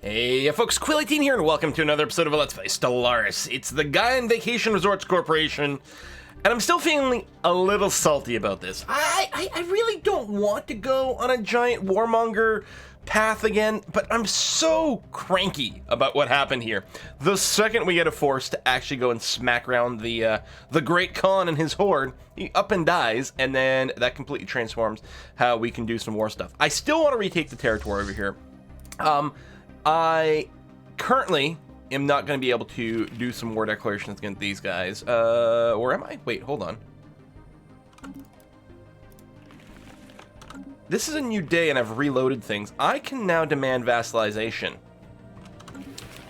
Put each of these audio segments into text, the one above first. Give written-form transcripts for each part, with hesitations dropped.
Hey folks, Quill18 here, and welcome to another episode of Let's Play Stellaris. It's the Gaian Vacation Resorts Corporation, and I'm still feeling a little salty about this. I really don't want to go on a giant warmonger path again, but I'm so cranky about what happened here. The second we get a force to actually go and smack around the Great Khan and his horde, he up and dies, and then that completely transforms how we can do some war stuff. I still want to retake the territory over here. I currently am not going to be able to do some war declarations against these guys. Where am I? Wait, hold on. This is a new day and I've reloaded things. I can now demand vassalization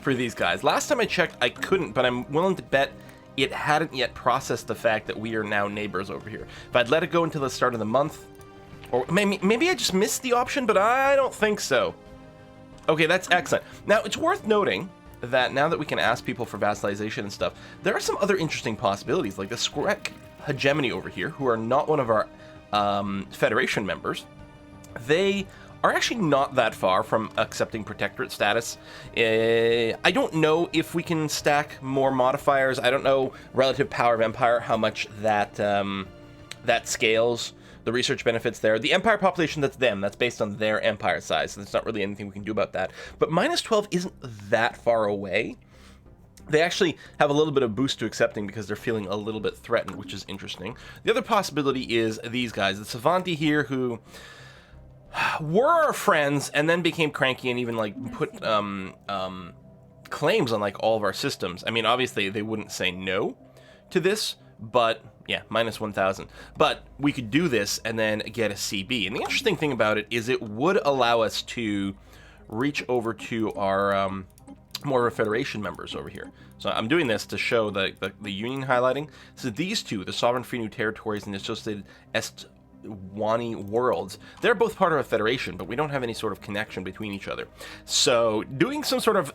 for these guys. Last time I checked, I couldn't, but I'm willing to bet it hadn't yet processed the fact that we are now neighbors over here. If I'd let it go until the start of the month, or maybe I just missed the option, but I don't think so. Okay, that's excellent. Now, it's worth noting that now that we can ask people for vassalization and stuff, there are some other interesting possibilities, like the Skrek hegemony over here, who are not one of our Federation members. They are actually not that far from accepting protectorate status. I don't know if we can stack more modifiers. I don't know relative power of Empire, how much that that scales. The research benefits there. The Empire population, that's them. That's based on their Empire size, so there's not really anything we can do about that. But minus 12 isn't that far away. They actually have a little bit of boost to accepting because they're feeling a little bit threatened, which is interesting. The other possibility is these guys, the Savanti here, who were our friends and then became cranky and even like put claims on like all of our systems. I mean, obviously they wouldn't say no to this, but yeah, minus 1,000. But we could do this and then get a CB. And the interesting thing about it is it would allow us to reach over to our more of our Federation members over here. So I'm doing this to show the Union highlighting. So these two, the Sovereign Free New Territories and the Associated Estwani Worlds, they're both part of a Federation, but we don't have any sort of connection between each other. So doing some sort of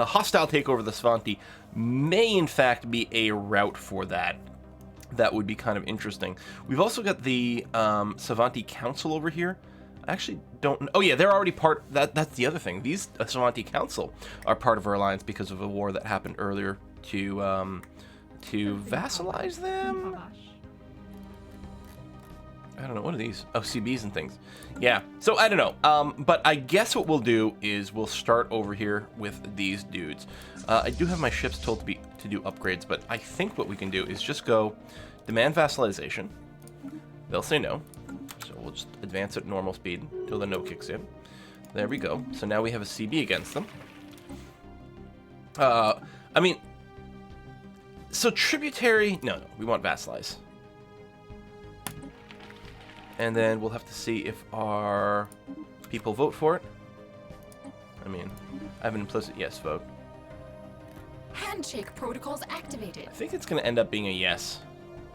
hostile takeover of the Savanti may in fact be a route for that. That would be kind of interesting. We've also got the Savanti Council over here. I actually don't... Oh yeah, they're already part... That's the other thing. These Savanti Council are part of our alliance because of a war that happened earlier to vassalize them? I don't know. What are these? Oh, CBs and things. Yeah. So I don't know. But I guess what we'll do is we'll start over here with these dudes. I do have my ships told to do upgrades, but I think what we can do is just go demand vassalization. They'll say no. So we'll just advance at normal speed until the no kicks in. There we go. So now we have a CB against them. I mean, so tributary... No, we want vassalize. And then we'll have to see if our people vote for it. I mean, I have an implicit yes vote. Handshake protocols activated. I think it's going to end up being a yes.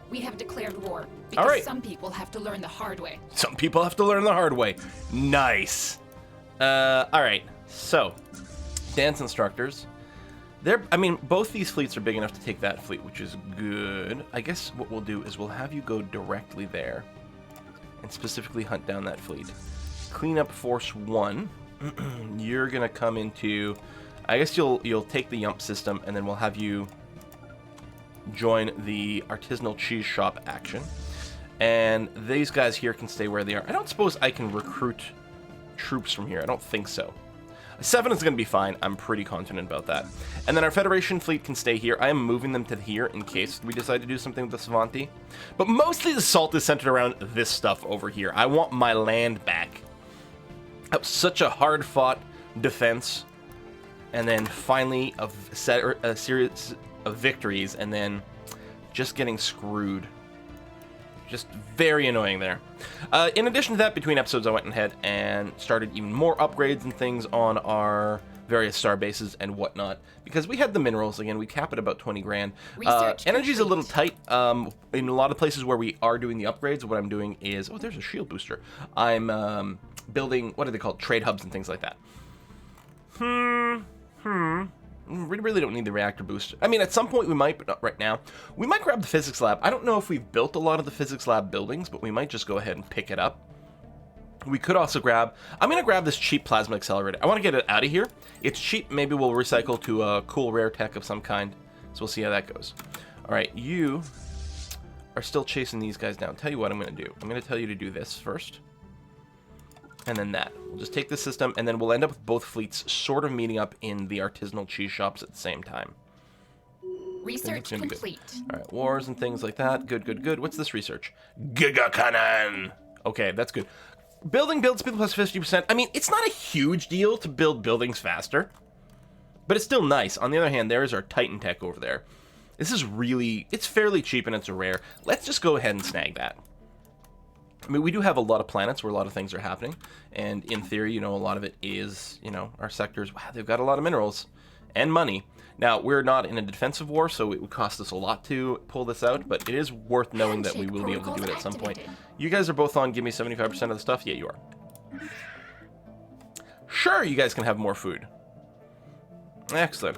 We have declared war because some people have to learn the hard way. Some people have to learn the hard way. Nice. All right. So, dance instructors. I mean, both these fleets are big enough to take that fleet, which is good. I guess what we'll do is we'll have you go directly there and specifically hunt down that fleet. Clean up Force 1. You're going to come into... I guess you'll take the Yump system, and then we'll have you join the artisanal cheese shop action. And these guys here can stay where they are. I don't suppose I can recruit troops from here. I don't think so. 7 is going to be fine. I'm pretty confident about that. And then our Federation fleet can stay here. I am moving them to here in case we decide to do something with the Savanti. But mostly the assault is centered around this stuff over here. I want my land back. That was such a hard-fought defense. And then finally a series of victories, and then just getting screwed. Just very annoying there. In addition to that, between episodes I went ahead and started even more upgrades and things on our various star bases and whatnot, because we had the minerals. Again, we cap at about 20 grand. Energy's a little tight. In a lot of places where we are doing the upgrades, what I'm doing is... Oh, there's a shield booster. I'm building... What are they called? Trade hubs and things like that. We really don't need the reactor boost. I mean, at some point we might, but not right now. We might grab the physics lab. I don't know if we've built a lot of the physics lab buildings, but we might just go ahead and pick it up. We could also grab... I'm going to grab this cheap plasma accelerator. I want to get it out of here. It's cheap. Maybe we'll recycle to a cool rare tech of some kind. So we'll see how that goes. All right, you are still chasing these guys down. Tell you what I'm going to do. I'm going to tell you to do this first. And then that. We'll just take this system, and then we'll end up with both fleets sort of meeting up in the artisanal cheese shops at the same time. Research complete. All right, wars and things like that. Good, good, good. What's this research? Giga Cannon. Okay, that's good. Building build speed plus 50%. I mean, it's not a huge deal to build buildings faster, but it's still nice. On the other hand, there is our Titan tech over there. This is really, it's fairly cheap and it's a rare. Let's just go ahead and snag that. I mean, we do have a lot of planets where a lot of things are happening, and in theory, you know, a lot of it is, you know, our sectors. Wow, they've got a lot of minerals and money. Now, we're not in a defensive war, so it would cost us a lot to pull this out, but it is worth knowing that we will be able to do it at some point. You guys are both on give me 75% of the stuff? Yeah, you are. Sure, you guys can have more food. Excellent.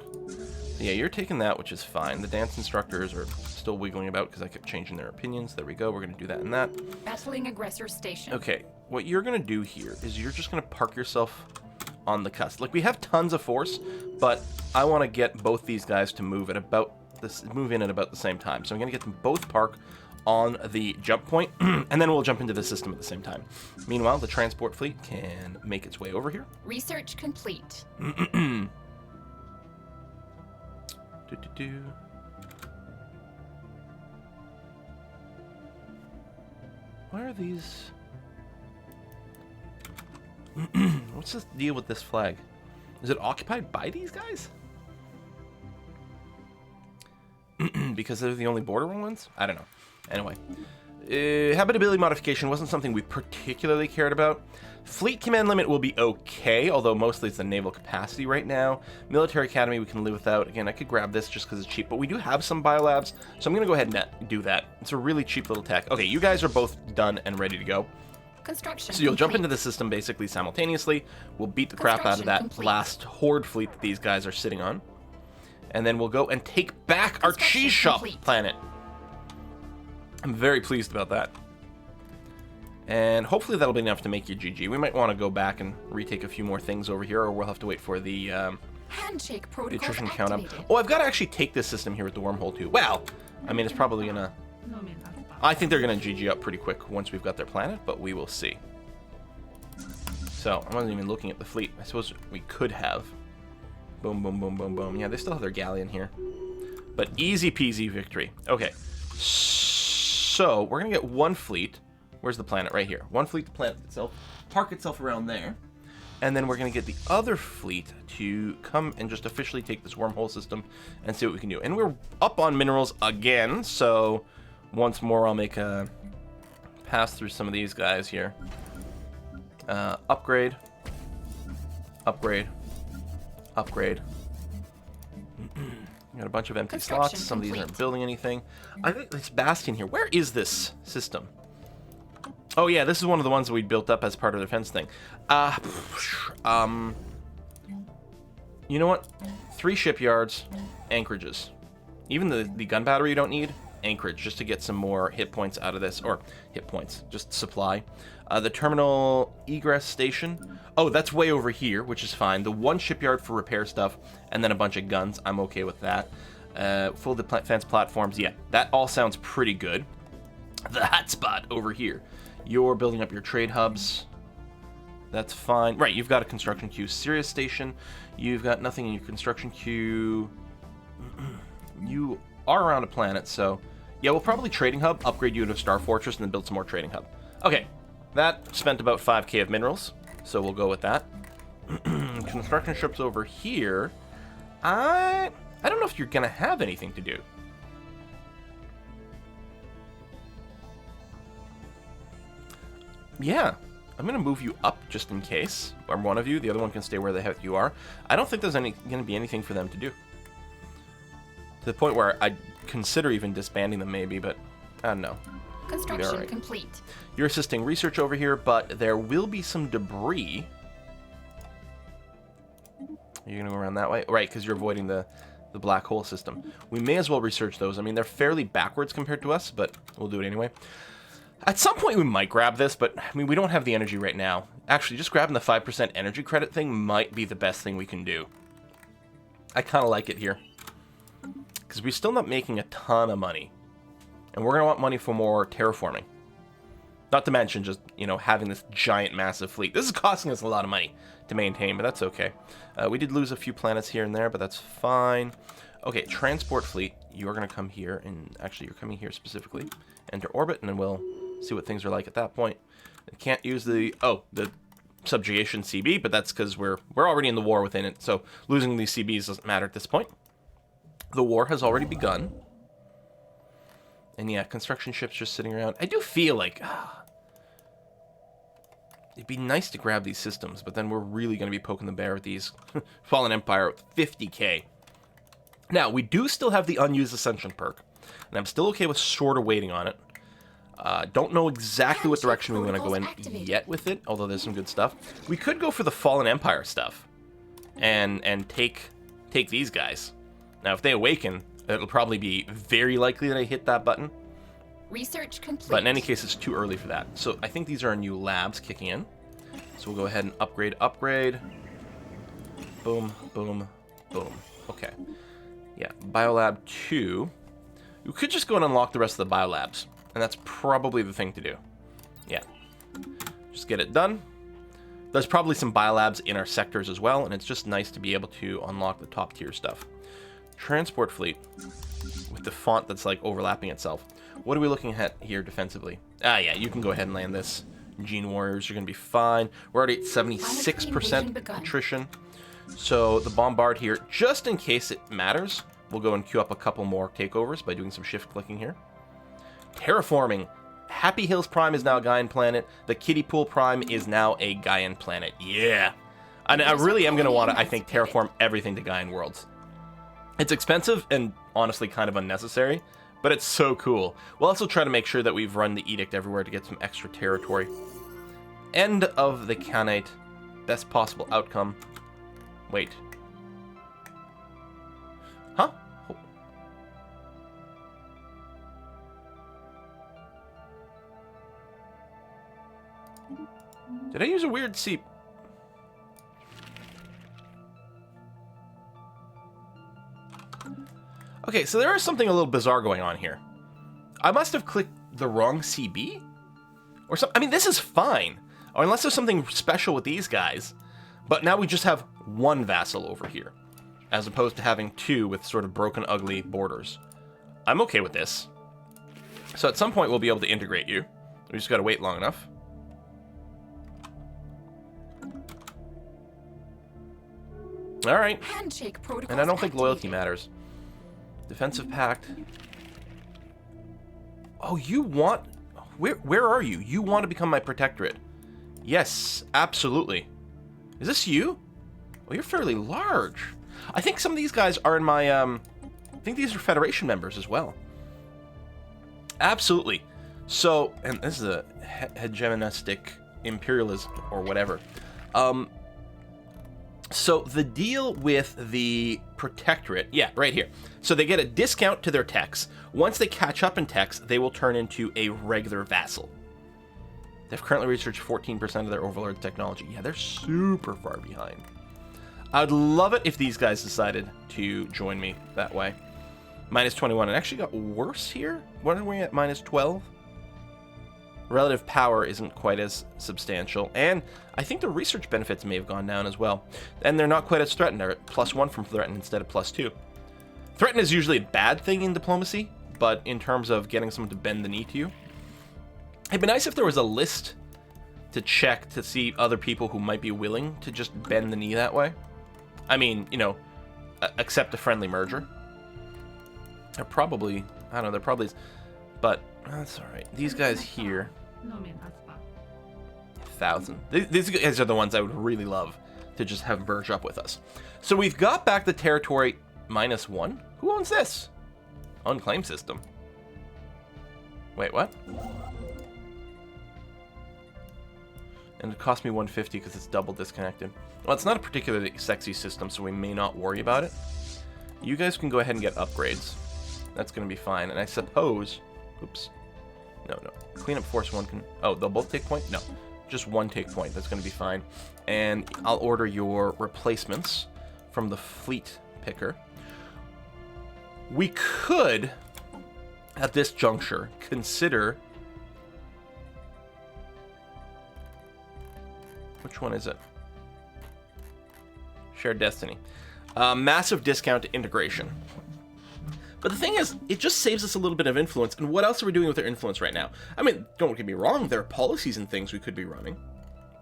Yeah, you're taking that, which is fine. The dance instructors are still wiggling about because I kept changing their opinions. There we go. We're going to do that and that. Battling aggressor station. Okay, what you're going to do here is you're just going to park yourself on the cusp. Like, we have tons of force, but I want to get both these guys to move in at about the same time. So I'm going to get them both parked on the jump point, and then we'll jump into the system at the same time. Meanwhile, the transport fleet can make its way over here. Research complete. Why are these... What's the deal with this flag? Is it occupied by these guys? Because they're the only bordering ones? I don't know. Anyway. Habitability modification wasn't something we particularly cared about. Fleet command limit will be okay, although mostly it's the naval capacity right now. Military academy we can live without. Again, I could grab this just because it's cheap, but we do have some biolabs, so I'm going to go ahead and do that. It's a really cheap little tech. Okay, you guys are both done and ready to go. Construction so you'll jump into the system basically simultaneously. We'll beat the crap out of that last horde fleet that these guys are sitting on. And then we'll go and take back our cheese shop planet. I'm very pleased about that. And hopefully that'll be enough to make you GG. We might want to go back and retake a few more things over here, or we'll have to wait for the handshake the attrition count up. Oh, I've got to actually take this system here with the wormhole too. Well, I mean, it's probably gonna... I think they're gonna GG up pretty quick once we've got their planet, but we will see. So, I wasn't even looking at the fleet. I suppose we could have. Boom, boom, boom, boom, boom. Yeah, they still have their Gaian here. But easy peasy victory. Okay. So, we're going to get one fleet. Where's the planet? Right here. One fleet to planet itself. Park itself around there. And then we're going to get the other fleet to come and just officially take this wormhole system and see what we can do. And we're up on minerals again. So, once more, I'll make a pass through some of these guys here. Upgrade. Upgrade. Upgrade. Got a bunch of empty slots. Some of these aren't building anything. I think this bastion here. Where is this system? Oh yeah, this is one of the ones that we built up as part of the defense thing. You know what? 3 shipyards, anchorages. Even the gun battery you don't need. Anchorage, just to get some more hit points out of this, or hit points, just supply. The terminal egress station. Oh, that's way over here, which is fine. The 1 shipyard for repair stuff, and then a bunch of guns. I'm okay with that. Full defense platforms. Yeah, that all sounds pretty good. The hotspot over here. You're building up your trade hubs. That's fine. Right, you've got a construction queue. Sirius station. You've got nothing in your construction queue. You are around a planet, so... Yeah, we'll probably trading hub, upgrade you to Star Fortress, and then build some more trading hub. Okay, that spent about 5k of minerals, so we'll go with that. Construction ships over here. I don't know if you're gonna have anything to do. Yeah, I'm gonna move you up just in case. Or one of you, the other one can stay where the heck you are. I don't think there's gonna be anything for them to do. To the point where I'd consider even disbanding them maybe, but I don't know. Construction complete. You're assisting research over here, but there will be some debris. You're gonna go around that way? Right, because you're avoiding the black hole system. We may as well research those. I mean, they're fairly backwards compared to us, but we'll do it anyway. At some point we might grab this, but I mean, we don't have the energy right now. Actually, just grabbing the 5% energy credit thing might be the best thing we can do. I kind of like it here. Because we're still not making a ton of money. And we're going to want money for more terraforming. Not to mention just, you know, having this giant, massive fleet. This is costing us a lot of money to maintain, but that's okay. We did lose a few planets here and there, but that's fine. Okay, transport fleet. You're going to come here, and actually you're coming here specifically. Enter orbit, and then we'll see what things are like at that point. I can't use the subjugation CB, but that's because we're already in the war within it, so losing these CBs doesn't matter at this point. The war has already begun. And yeah, construction ships just sitting around. I do feel like it'd be nice to grab these systems, but then we're really going to be poking the bear with these. Fallen Empire with 50k. Now, we do still have the unused Ascension perk, and I'm still okay with sort of waiting on it. Don't know exactly what direction we want to go in yet with it, although there's some good stuff. We could go for the Fallen Empire stuff and take these guys. Now, if they awaken, it'll probably be very likely that I hit that button. Research complete. But in any case, it's too early for that. So I think these are our new labs kicking in. So we'll go ahead and upgrade. Boom, boom, boom. Okay. Yeah, Biolab 2. We could just go and unlock the rest of the biolabs. And that's probably the thing to do. Yeah. Just get it done. There's probably some biolabs in our sectors as well, and it's just nice to be able to unlock the top tier stuff. Transport fleet with the font that's like overlapping itself. What are we looking at here defensively? Ah, yeah, you can go ahead and land this. Gene Warriors are going to be fine. We're already at 76% attrition. So the Bombard here, just in case it matters, we'll go and queue up a couple more takeovers by doing some shift clicking here. Terraforming. Happy Hills Prime is now a Gaian planet. The Kiddie Pool Prime is now a Gaian planet. Yeah. And I really am going to want to, I think, terraform everything to Gaian worlds. It's expensive and honestly kind of unnecessary, but it's so cool. We'll also try to make sure that we've run the Edict everywhere to get some extra territory. End of the Khanate. Best possible outcome. Wait. Huh? Oh. Did I use a weird seep? Okay, so there is something a little bizarre going on here. I must have clicked the wrong CB? Or something. I mean, this is fine. Or unless there's something special with these guys. But now we just have one vassal over here. As opposed to having two with sort of broken, ugly borders. I'm okay with this. So at some point we'll be able to integrate you. We just gotta wait long enough. Alright. Handshake protocol. And I don't think loyalty matters. Defensive pact. Oh, you want... Where are you? You want to become my protectorate. Yes, absolutely. Is this you? Well, you're fairly large. I think some of these guys are in my... I think these are Federation members as well. Absolutely. So, and this is a hegemonistic imperialism or whatever. So the deal with the protectorate, yeah, right here. So they get a discount to their techs. Once they catch up in techs, they will turn into a regular vassal. They've currently researched 14% of their overlord technology. Yeah, they're super far behind. I'd love it if these guys decided to join me that way. Minus 21. It actually got worse here. What are we at? Minus 12? Relative power isn't quite as substantial, and I think the research benefits may have gone down as well. And they're not quite as threatened. They're at +1 from threatened instead of +2. Threaten is usually a bad thing in diplomacy, but in terms of getting someone to bend the knee to you, it'd be nice if there was a list to check to see other people who might be willing to just bend the knee that way. I mean, you know, accept a friendly merger. They're probably, I don't know, they're probably, but that's all right. These guys here. 1,000. These guys are the ones I would really love to just have merge up with us. So we've got back the territory -1. Who owns this? Unclaimed system. Wait, what? And it cost me 150 because it's double disconnected. Well, it's not a particularly sexy system, so we may not worry about it. You guys can go ahead and get upgrades. That's going to be fine. And I suppose... Oops. No. Cleanup force 1 can... Oh, they'll both take point? No. Just 1 take point. That's going to be fine. And I'll order your replacements from the fleet picker. We could, at this juncture, consider... Which one is it? Shared Destiny. Massive discount to integration. But the thing is, it just saves us a little bit of influence. And what else are we doing with our influence right now? I mean, don't get me wrong, there are policies and things we could be running.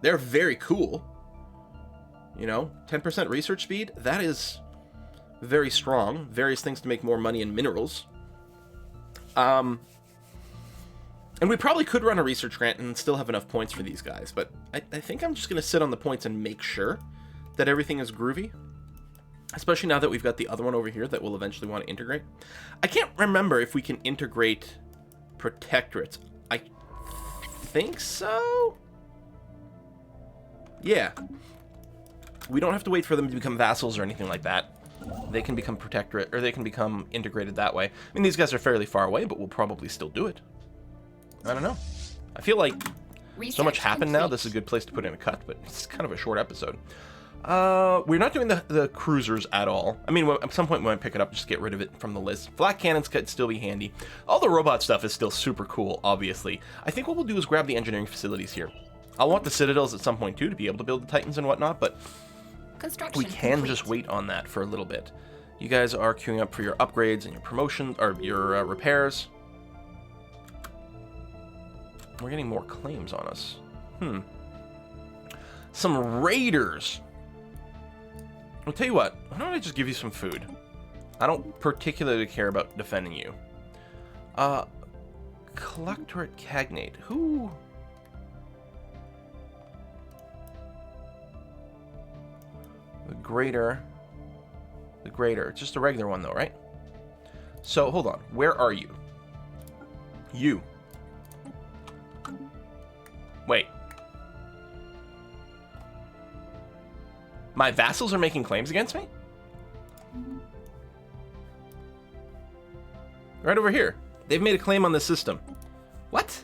They're very cool. You know, 10% research speed, that is very strong. Various things to make more money in minerals. And we probably could run a research grant and still have enough points for these guys. But I think I'm just going to sit on the points and make sure that everything is groovy. Especially now that we've got the other one over here that we'll eventually want to integrate. I can't remember if we can integrate protectorates. I think so? Yeah. We don't have to wait for them to become vassals or anything like that. They can become protectorate, or they can become integrated that way. I mean, these guys are fairly far away, but we'll probably still do it. I don't know. I feel like so much happened now. This is a good place to put in a cut, but it's kind of a short episode. We're not doing the cruisers at all. I mean, at some point we might pick it up, just get rid of it from the list. Flak cannons could still be handy. All the robot stuff is still super cool, obviously. I think what we'll do is grab the engineering facilities here. I'll want the citadels at some point too to be able to build the Titans and whatnot, but we can just wait on that for a little bit. You guys are queuing up for your upgrades and your promotions, or your repairs. We're getting more claims on us. Some raiders. I'll tell you what, why don't I just give you some food? I don't particularly care about defending you. Collectorate Cagnate. Who? The Greater. The Greater. It's just a regular one though, right? So, hold on. Where are you? You. Wait. My vassals are making claims against me? Right over here. They've made a claim on the system. What?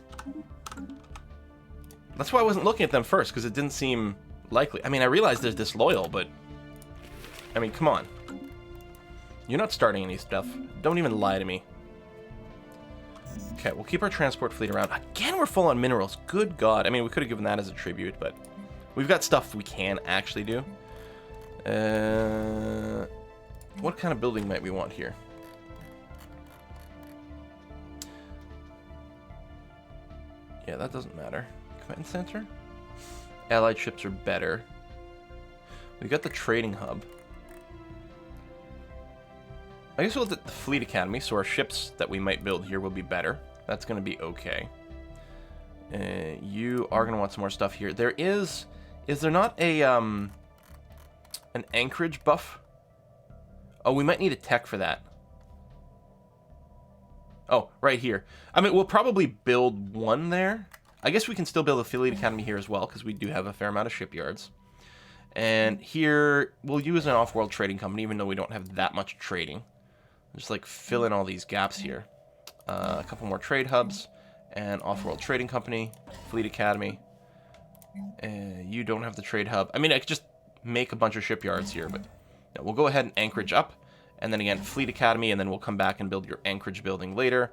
That's why I wasn't looking at them first, because it didn't seem likely. I mean, I realize they're disloyal, but... I mean, come on. You're not starting any stuff. Don't even lie to me. Okay, we'll keep our transport fleet around. Again, we're full on minerals. Good God. I mean, we could have given that as a tribute, but... We've got stuff we can actually do. What kind of building might we want here? Yeah, that doesn't matter. Command center? Allied ships are better. We got the trading hub. I guess we'll do the fleet academy, so our ships that we might build here will be better. That's going to be okay. You are going to want some more stuff here. There is there not a an anchorage buff? Oh, we might need a tech for that. Oh, right here. I mean, we'll probably build one there. I guess we can still build a fleet academy here as well, because we do have a fair amount of shipyards. And here, we'll use an off-world trading company, even though we don't have that much trading. Just like fill in all these gaps here. A couple more trade hubs, and off-world trading company, fleet academy. You don't have the trade hub. I mean, I could just make a bunch of shipyards here, but no, we'll go ahead and anchorage up. And then again, fleet academy, and then we'll come back and build your anchorage building later.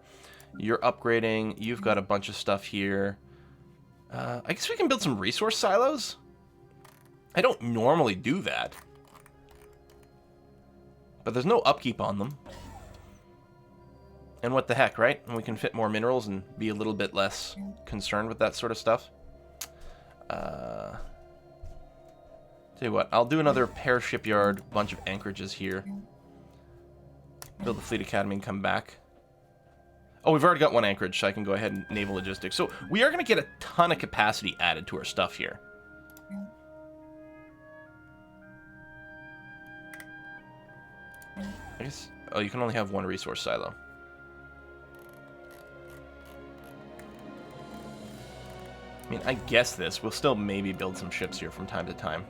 You're upgrading. You've got a bunch of stuff here. I guess we can build some resource silos. I don't normally do that. But there's no upkeep on them. And what the heck, right? And we can fit more minerals and be a little bit less concerned with that sort of stuff. Tell you what, I'll do another pair shipyard, bunch of anchorages here. Build the fleet academy and come back. Oh, we've already got one anchorage, so I can go ahead and naval logistics. So we are going to get a ton of capacity added to our stuff here. I guess... Oh, you can only have one resource silo. I mean, I guess this. We'll still maybe build some ships here from time to time.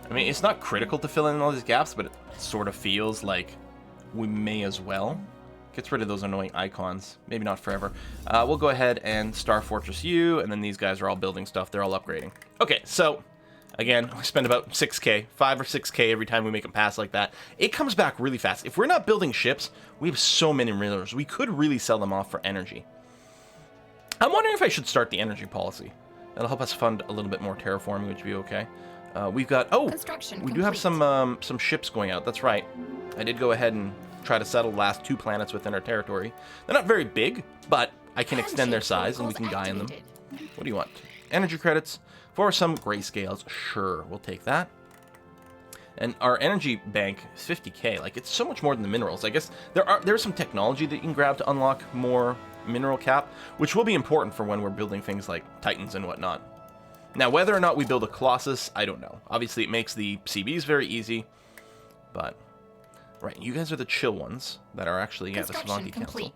I mean, it's not critical to fill in all these gaps, but it sort of feels like we may as well. Gets rid of those annoying icons. Maybe not forever. We'll go ahead and Star Fortress U, and then these guys are all building stuff. They're all upgrading. Okay, so, again, we spend about 6k, 5 or 6k every time we make a pass like that. It comes back really fast. If we're not building ships, we have so many minerals. We could really sell them off for energy. I'm wondering if I should start the energy policy. That'll help us fund a little bit more terraforming, which would be okay. We've got... Oh, we do have some ships going out. That's right. I did go ahead and try to settle the last 2 planets within our territory. They're not very big, but I can extend their size and we can Gaian them. What do you want? Energy credits for some grayscales. Sure, we'll take that. And our energy bank is 50k. Like, it's so much more than the minerals. I guess there's some technology that you can grab to unlock more mineral cap, which will be important for when we're building things like Titans and whatnot. Now, whether or not we build a Colossus, I don't know. Obviously, it makes the CBs very easy, but... Right, you guys are the chill ones that are actually, yeah, the Svanti Council.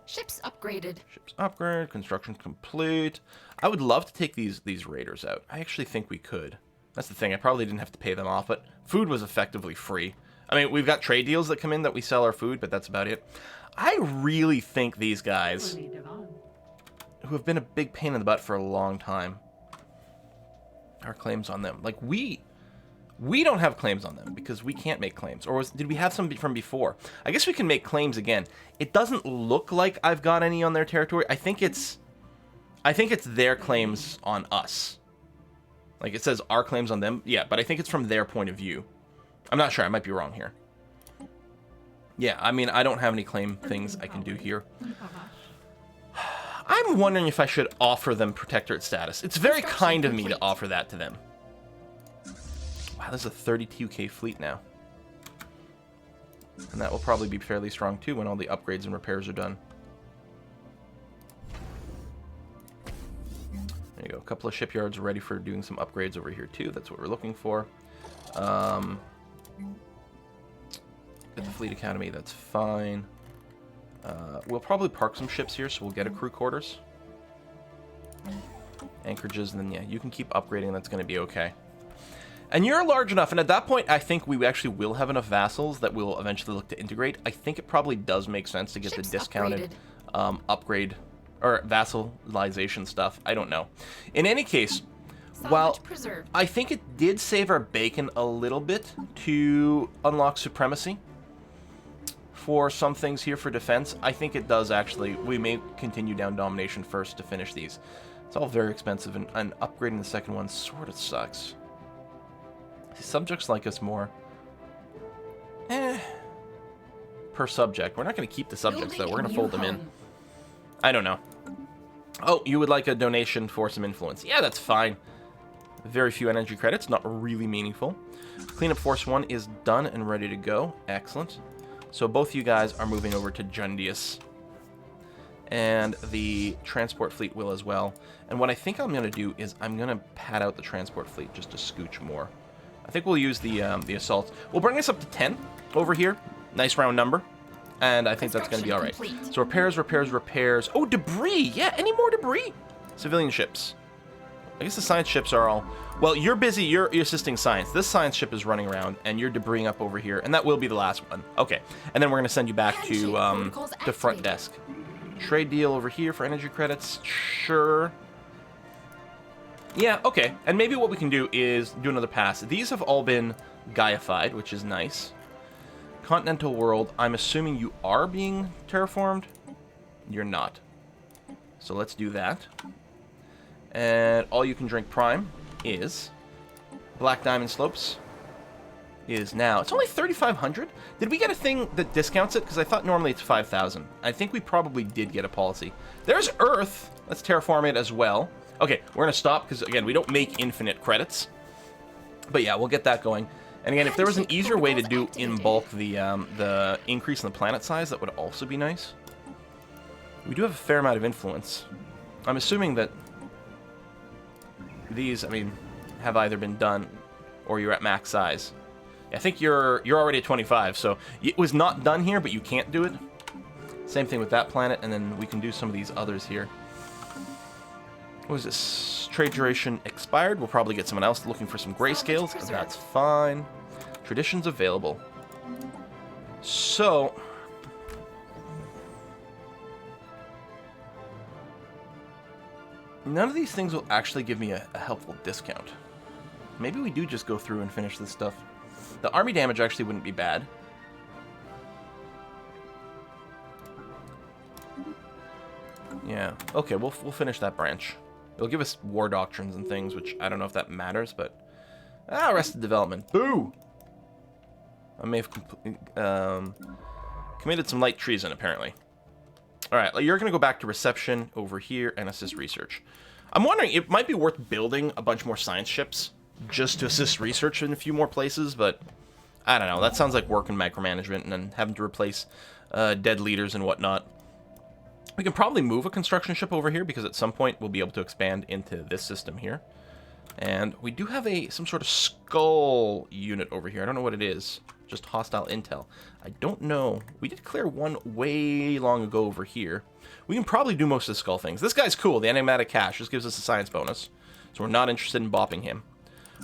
Ships upgraded. Ships upgrade, construction complete. I would love to take these raiders out. I actually think we could. That's the thing, I probably didn't have to pay them off, but food was effectively free. I mean, we've got trade deals that come in that we sell our food, but that's about it. I really think these guys, who have been a big pain in the butt for a long time, our claims on them. Like, we don't have claims on them because we can't make claims. Or did we have some from before? I guess we can make claims again. It doesn't look like I've got any on their territory. I think it's their claims on us. Like, it says our claims on them. Yeah, but I think it's from their point of view. I'm not sure. I might be wrong here. Yeah, I mean, I don't have any claim things I can do here. I'm wondering if I should offer them protectorate status. It's very kind of me to offer that to them. Wow, this is a 32k fleet now. And that will probably be fairly strong too when all the upgrades and repairs are done. There you go. A couple of shipyards ready for doing some upgrades over here too. That's what we're looking for. At the Fleet Academy, that's fine. We'll probably park some ships here, so we'll get a crew quarters. Anchorages, and then, yeah, you can keep upgrading. That's going to be okay. And you're large enough, and at that point, I think we actually will have enough vassals that we'll eventually look to integrate. I think it probably does make sense to get the discounted upgrade or vassalization stuff. I don't know. In any case, while I think it did save our bacon a little bit to unlock supremacy for some things here for defense, I think it does actually. We may continue down domination first to finish these. It's all very expensive, and upgrading the second one sort of sucks. Subjects like us more. Per subject. We're not going to keep the subjects, though. We're going to fold them in. I don't know. Oh, you would like a donation for some influence. Yeah, that's fine. Very few energy credits. Not really meaningful. Cleanup Force 1 is done and ready to go. Excellent. So both you guys are moving over to Jundius. And the transport fleet will as well. And what I think I'm going to do is I'm going to pad out the transport fleet just to scooch more. I think we'll use the assault. We'll bring this up to 10 over here. Nice round number. And I think that's going to be all right. So repairs, repairs, repairs. Oh, debris. Yeah, any more debris? Civilian ships. I guess the science ships are all... Well, you're busy. You're assisting science. This science ship is running around, and you're debrising up over here. And that will be the last one. Okay. And then we're going to send you back to front desk. Trade deal over here for energy credits. Sure. Yeah, okay. And maybe what we can do is do another pass. These have all been Gaiified, which is nice. Continental world, I'm assuming you are being terraformed? You're not. So let's do that. And all you can drink prime is Black Diamond Slopes is now. It's only 3,500. Did we get a thing that discounts it? Because I thought normally it's 5,000. I think we probably did get a policy. There's Earth. Let's terraform it as well. Okay, we're going to stop because, again, we don't make infinite credits. But yeah, we'll get that going. And again, if there was an easier way to do in bulk the increase in the planet size, that would also be nice. We do have a fair amount of influence. I'm assuming that these, I mean, have either been done or you're at max size. I think you're already at 25, so it was not done here, but you can't do it. Same thing with that planet, and then we can do some of these others here. What is this? Trade duration expired. We'll probably get someone else looking for some grayscales. That's fine. Traditions available. So, None of these things will actually give me a helpful discount. Maybe we do just go through and finish this stuff. The army damage actually wouldn't be bad. Yeah. Okay, we'll finish that branch. It'll give us war doctrines and things, which I don't know if that matters, but... Arrested development. Boo! I may have committed some light treason, apparently. Alright, you're going to go back to reception over here and assist research. I'm wondering, it might be worth building a bunch more science ships just to assist research in a few more places, but I don't know. That sounds like work and micromanagement and then having to replace dead leaders and whatnot. We can probably move a construction ship over here because at some point we'll be able to expand into this system here. And we do have some sort of skull unit over here. I don't know what it is. Just hostile intel. I don't know. We did clear one way long ago over here. We can probably do most of the skull things. This guy's cool. The enigmatic cache just gives us a science bonus. So we're not interested in bopping him.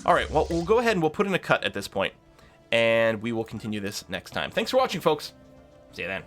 Alright, well, we'll go ahead and we'll put in a cut at this point. And we will continue this next time. Thanks for watching, folks. See you then.